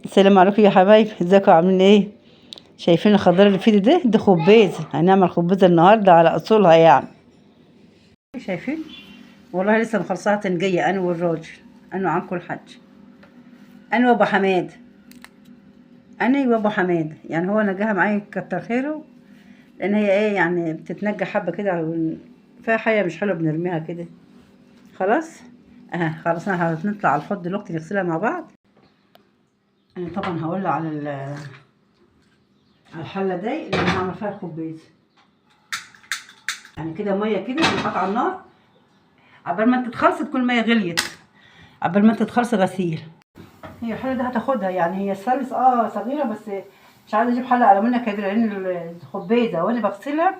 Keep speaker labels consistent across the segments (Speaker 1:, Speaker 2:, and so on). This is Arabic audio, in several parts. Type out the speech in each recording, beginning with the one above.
Speaker 1: السلام عليكم يا حبايبي، ازيكم عاملين ايه؟ شايفين الخضار اللي في ايدي ده خبازه. هنعمل خبازه النهارده على اصولها يعني. شايفين؟ والله لسه مخلصاها تنجيه انا والراجل، انا وعنكو الحاج، انا وابو حماد، انا وابو حماد. يعني هو نجاها معايا كتر خيره، لان هي ايه يعني بتتنجى حبه كده فيها حاجه مش حلوه بنرميها كده. خلاص خلاص انا هنطلع على الحوض دلوقتي نغسلها مع بعض. انا طبعا هولع على على الحله دي اللي انا هعمل فيها الخباز. يعني كده ميه كده بنحط على النار عبال ما انت تخلصي تكون الميه غليت، عبال ما انت تخلصي غسيل. هي الحله دي هتاخدها، يعني هي السلس صغيره، بس مش عايزه اجيب حله على منها كبيره لان الخبازه وانا بغسلها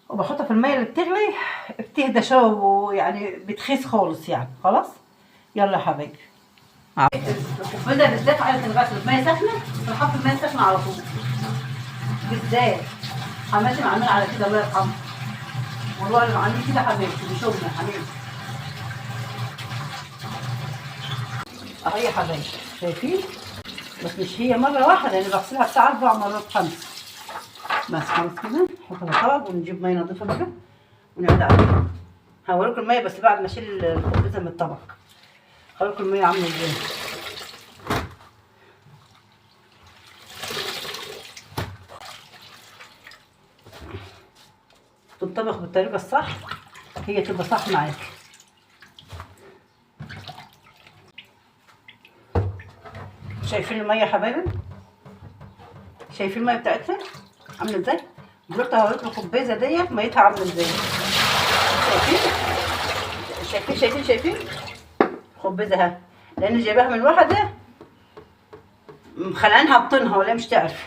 Speaker 1: وبحطها في الميه اللي بتغلي بتهدى شويه ويعني بتخيس خالص يعني. خلاص يلا يا حبايبي. الخبازه بالذات عايزه تنغسل بميه سخنه، بنحط الميه سخنه على طول. بالذات حماتي معمله على كده الله يرحمها، والله اللي عاملين كده حبيبتي بشغلنا حبيبتي. اهي يا حبايبي شايفين؟ بس مش هي مره واحده، لان بغسلها بتاع 4 مرات 5. بس خلاص كده نحطها في طبق ونجيب ميه نضيفه بقى ونعد عليها. هوريكم الميه بس بعد ما اشيل الخبزه من الطبق. هوريكم الميه عامله ازاي. تنطبخ بالطريقه الصح هي تبقى صح معاكي. شايفين الميه يا حبايبي؟ شايفين الميه بتاعتها عامله ازاي؟ دلوقتي هوريكم الخبازه ديت ميتها عامله ازاي. شايفين؟ شايفين الخبازه اهي، لان جايباها من واحده مخلعينها بطنها ولا مش تعرف.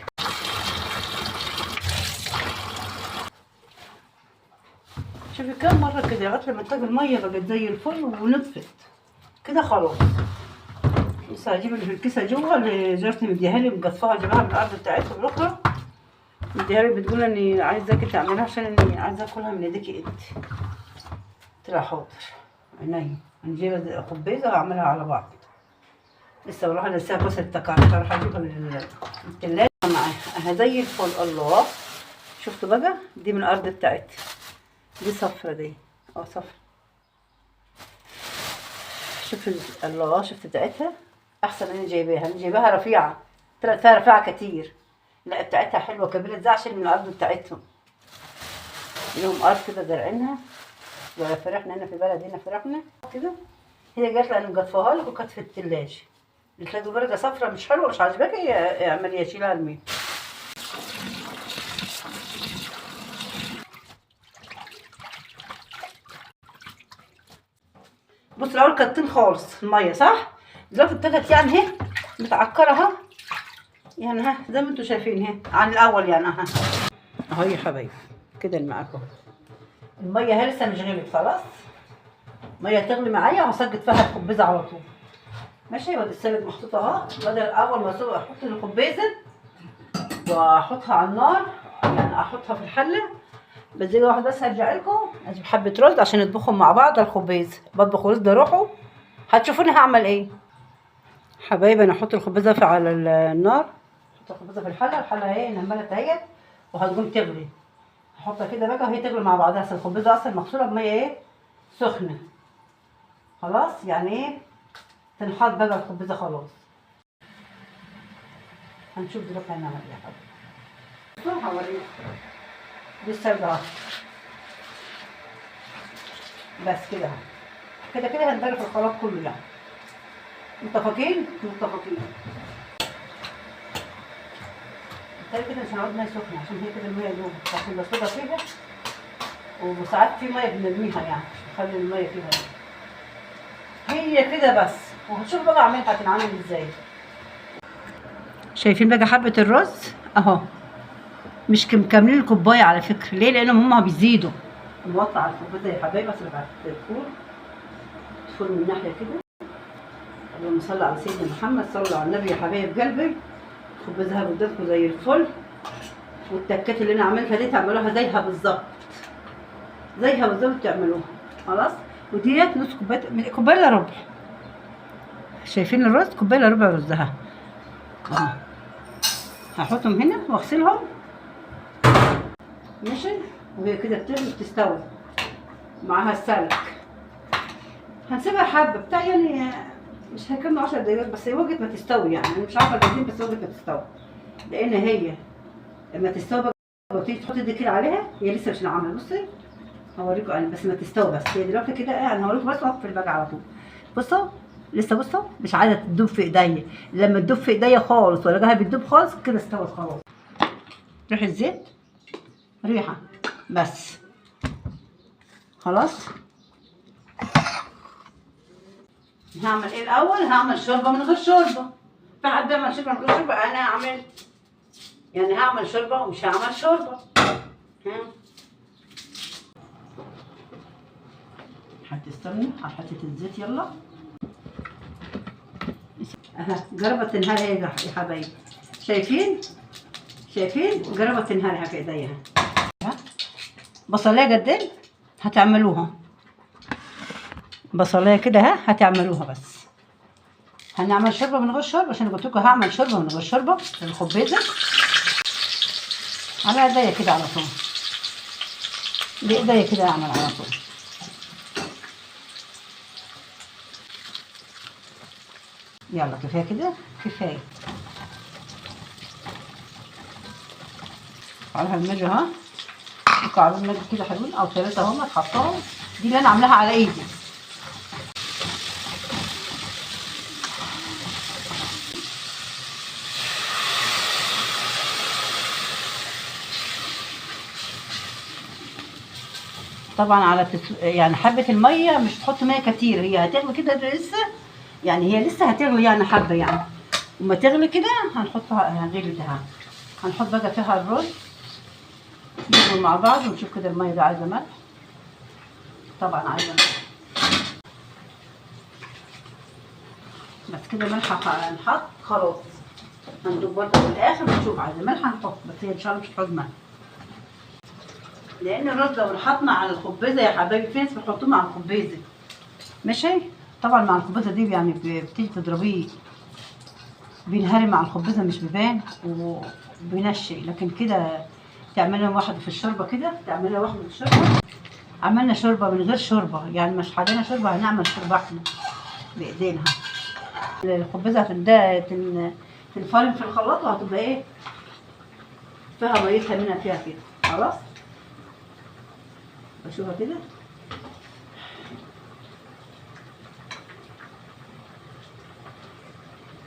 Speaker 1: شوفي كام مره كده لغايه لما تلاقي الميه بقت زي الفل ونطفت كده خلاص. لسه هجيب اللي في الكيسه جوه اللي جارتي مديها لي مقصفاها، جايباها من الارض بتاعتها الاخرى، مديها لي بتقول اني عايزاكي تعمليها عشان اني عايزه اكلها من ايديكي انت. قلت لها حاضر عينيا. انا جايبه خبيزه وهعملها على بعض. لسه بروح لسه كوسه التكعب، هروح اجيبها من التلاجه معاها اهي زي الفل. الله شفتوا بقى؟ دي من الارض بتاعتي، دي صفرة دي صفرة. شوف الله شفت بتاعتها احسن من اللي جايباها. انا جايباها رفيعه، طلعت فيها رفيعه كتير. لا بتاعتها حلوه كبيره زي عشان من الارض بتاعتهم، لهم ارض كده زارعينها ولا فرحنا هنا في البلد هنا فرحنا كده. هي جات لي انا مقطفاها لك وكانت في التلاجة. قلت لها دي ورقه صفرة مش حلوه مش عاجباكي اعمليها شيلها ارميها. بص الاول كانت خالص الميه صح، دلوقتي ابتدت يعني اهي متعكره اهو، يعني ها زي ما انتوا شايفين اهي عن الاول يعني اهو يا حبايبي كده اللي معاكم. الميه اهي لسه مش غلت خلاص، ميه تغلي معايا وهسجد فيها الخبيزه على طول. ماشي وادي السلق محطوطه اهو. بدل اول ما اسوق احط الخبيزه واحطها على النار، يعني احطها في الحله. بس دي واحده بس هرجع لكم اجيب حبه رز عشان نطبخهم مع بعض. الخبيز بطبخ رز ده روحه، هتشوفوني هعمل ايه. حبايبي انا احط الخبيزه على النار، احط الخبيزه في الحله اهي نملت اهيت وهتقوم تغلي. احطها كده بقى وهي تغلي مع بعضها. اصل الخبيزه اصلا مغسوله بميه ايه سخنه. خلاص يعني ايه تنحط بقى الخبيزه خلاص. هنشوف دلوقتي هنعمل ايه يا حبيبي. هوريك دي السردة بس كده كده هنضرب الخلاط كله يعني. متفقين؟ متفقين. بالتالي كده مش هنقعد ميه سخنه عشان هي كده الميه دوب عشان بسيبها فيها، وساعات في ميه بنرميها يعني نخلي الميه فيها يعني. هي كده بس، وهنشوف بقى اعملها هتنعمل ازاي. شايفين بقى حبه الرز اهو مش مكملين الكوبايه على فكره. ليه؟ لانهم هما بيزيدوا. نوطي على الخبزه يا حبايبي. اصل بعد الفول من ناحيه كده. اللهم صل على سيدنا محمد. صلوا على النبي يا حبايب قلبي. خبزها قدامكم زي الفل، والتكات اللي انا عملتها دي تعملوها زيها بالظبط، زيها بالظبط تعملوها. خلاص وديت نص كوبايه الا ربع. شايفين الرز؟ كوبايه الا ربع رز اهو. هحطهم هنا واغسلهم ماشي. وهي كده بتغلي بتستوي معاها السلق. هنسيبها حبه بتاع يعني مش هيكمل 10 دقايق بس هي وقت ما تستوي. يعني انا مش عارفه قد بس وقت ما تستوي، لان هي لما تستوي بقى وتيجي تحطي الدقيق عليها هي لسه مش ناعمه. بصي هوريكم انا بس ما تستوي، بس هي دلوقتي كده يعني هوريكم بس واقفه الباقي على طول. بصوا لسه، بصوا مش عايزه تدوب في ايديا. لما تدوب في ايديا خالص ولا جاها بتدوب خالص كده استوت خلاص. ريحه الزيت ريحه بس خلاص. هعمل ايه الاول؟ هعمل شوربه من غير شوربه. في حد بيعمل شوربه من غير شوربه؟ انا هعمل يعني هعمل شوربه ومش هعمل شوربه. هتستنوا على حته الزيت. يلا اها جربت تنهارها يا حبايبي. شايفين جربت تنهارها في ايديها. بصلايه قدين هتعملوها بصلايه كده هتعملوها. بس هنعمل شوربه من غير شوربه عشان قلت لكم هعمل شوربه من غير شوربه. الخبيزه على ايديا كده على طول، بايديا كده اعمل على طول. يلا كفايه كده كفايه. على المجه اهو مكعبين مجه كده حلوين او 3 هم اتحطهم. دي اللي انا عاملاها على ايدي. طبعا على يعني حبه الميه مش تحط ميه كتير، هي هتغلي كده لسه يعني، هي لسه هتغلي يعني حبه يعني. وما تغلي كده هنحطها هنغلي ده. هنحط بقى فيها الرز نضرب مع بعض ونشوف كده الميه دي عايزه ملح. طبعا عايزه ملح بس كده ملح هنحط خلاص. هندوب برضه في الاخر ونشوف عايزه ملح هنحط، بس هي ان شاء الله مش هتحط ملح لان الرز لو حطنا على الخبيزه يا حبايبي في ناس بيحطوه مع الخبيزه ماشي. طبعا مع الخبيزه دي يعني بتيجي تضربيه بينهري مع الخبيزه مش بيبان وبينشي. لكن كده تعملها واحده في الشوربه كده، تعملها واحده في الشوربه. عملنا شوربه من غير شوربه يعني مش حاجه شوربه، هنعمل شوربه احنا بايدينا. الخبيزه تنفرم في الخلاط وهتبقى ايه فيها ميتها منها فيها كده خلاص. بشوفها كده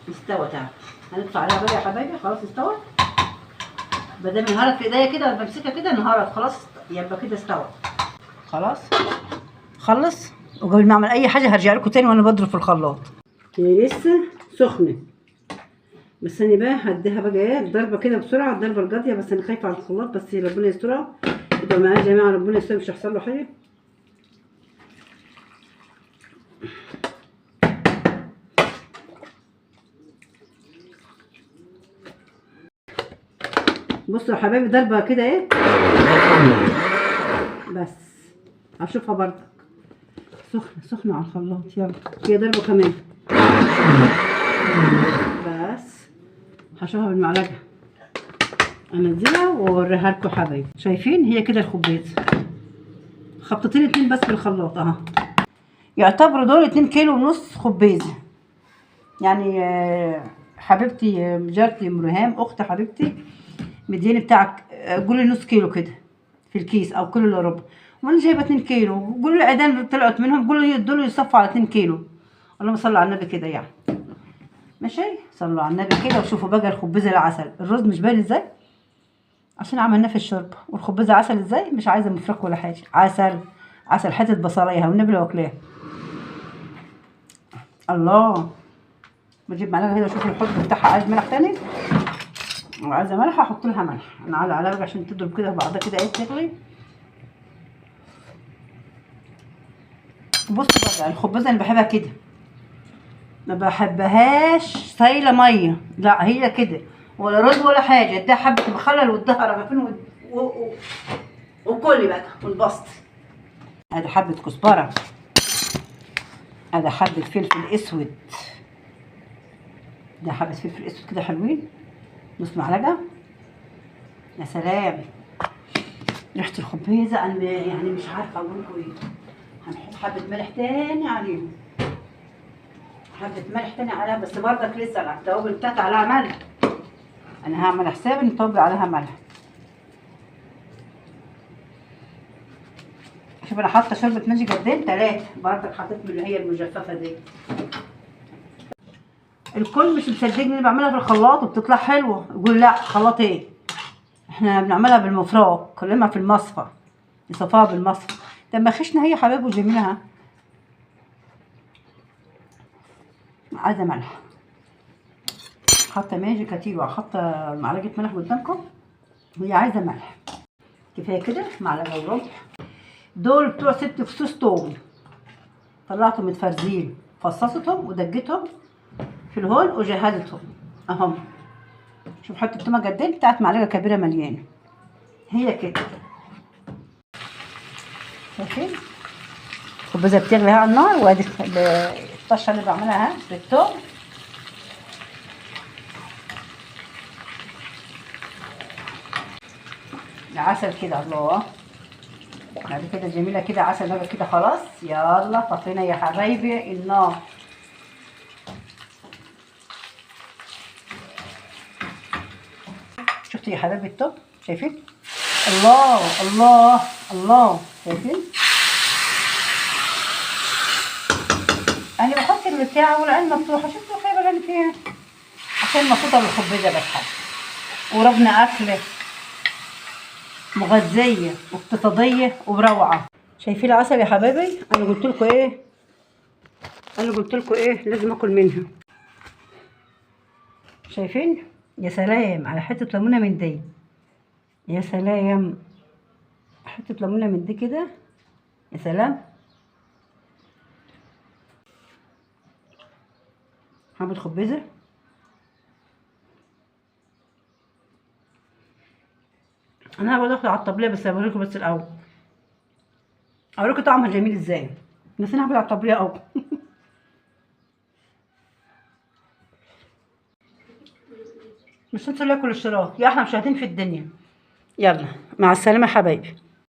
Speaker 1: استوت اهي. هندفع عليها بقى يا حبايبي. خلاص استوت. بدل انهارت في ايديا كده بمسكها كده انهارت خلاص يبقى كده استوت خلاص. خلص وقبل ما اعمل اي حاجه هرجع لكم تاني وانا بضرب في الخلاط. هي لسه سخنه بس انا بقى هديها بقى ايه ضربه كده بسرعه، الضربه القاضيه. بس انا خايفه على الخلاط بس ربنا يسترها. ادعوا معايا يا جماعه ربنا يستر مش هيحصل له حاجه. بصوا يا حبايبي ضربه كده ايه بس هشوفها برضك سخنه على الخلاط. يلا هي ضربه كمان بس هشوفها بالمعلقه انزلها واوريها لكم حبايبي. شايفين هي كده الخبيزه خبطتين 2 بس في الخلاط اهو. يعتبروا دول 2 كيلو ونص خبيزه يعني. حبيبتي جارتي مرهام اخت حبيبتي مديني بتاعك قولي نص كيلو كده في الكيس او كيلو الا ربع، وانا جايبه 2 كيلو. قولوا العيدان طلعت منهم قولوا دول يصفوا على 2 كيلو. اللهم صلوا على النبي كده يعني ماشي. صلوا على النبي كده وشوفوا بقى الخبيزه العسل. الرز مش باين ازاي عشان عملناه في الشوربه، والخبيزه عسل ازاي مش عايزه مفرك ولا حاجه. عسل حته بصلايه والنبي لو واكلاها. الله بجيب معلقه كده واشوف الحب بتاعها عايز ملح تاني وعايزه ملح احط لها ملح. انا على بقى عشان تضرب كده بعضها كده ايه تغلي. بصوا بقى الخبازه انا بحبها كده ما بحبهاش سايله ميه، لا هي كده ولا رز ولا حاجه. اديها حبه مخلل واديها رغيفين وكلي بقى والبسط. ادي حبه كزبره، ادي حبه فلفل اسود، ده حبة فلفل اسود كده حلوين، نص معلقة. يا سلام، ريحة الخبيزة انا يعني مش عارفة اقول لكم ايه. هنحط حبة ملح تاني عليهم، حبة ملح تاني عليها، بس برضك لسه التوابل بتاعتي عليها ملح. انا هعمل حساب ان التوابل عليها ملح. شوف انا حاطه شوربه ماجي جردين 3 برضك، حطيت من اللي هي المجففه دي. الكل مش مصدقني اني بعملها في الخلاط وبتطلع حلوه، يقول لا خلاط ايه، احنا بنعملها بالمفراق كلنا في المصفى، نصفاها بالمصفى. طب ما خشنا هي حبايب وجميلها. عايزه ملح، حاطه ماجي كتير وحاطه معلقه ملح قدامكم، وهي عايزه ملح. كفايه كده، معلقه وربع. دول بتوع 6 فصوص توم، طلعتهم متفرزين، فصصتهم ودجيتهم في الهون وجهزتهم اهم. شوف حط التومه قدين بتاعت معلقه كبيره مليانه، هي كده. شايفين الخبزه بتغلي على النار، وادي الطشه اللي بعملها اهي بالثوم. العسل كده، الله، بعد كده جميله كده، عسل بقى كده خلاص. يلا طفينا يا حبايبي النار. شفتوا يا حبايبي التوم؟ شايفين؟ الله الله الله، شايفين؟ انا بحط البتاع والعين مفتوحه، شفتوا الخيبه اللي انا فيها، عشان مبسوطه بالخبزه بتاعتي. وربنا اكله مغذيه واقتصاديه وروعه. شايفين العسل يا حبايبي؟ انا قلت لكم ايه، لازم اكل منها. شايفين؟ يا سلام على حته ليمونه من دي، يا سلام، حته ليمونه من دي كده، يا سلام. هعمل خبزه. انا هبقى ادخل على الطبليه، بس هوريكم بس الاول، اوريكم طعمها جميل ازاي. بس انا هبقى على الطبليه اهو. مش تنسوا لايك والاشتراك يا احلى مشاهدين في الدنيا. يلا مع السلامه يا حبايبي.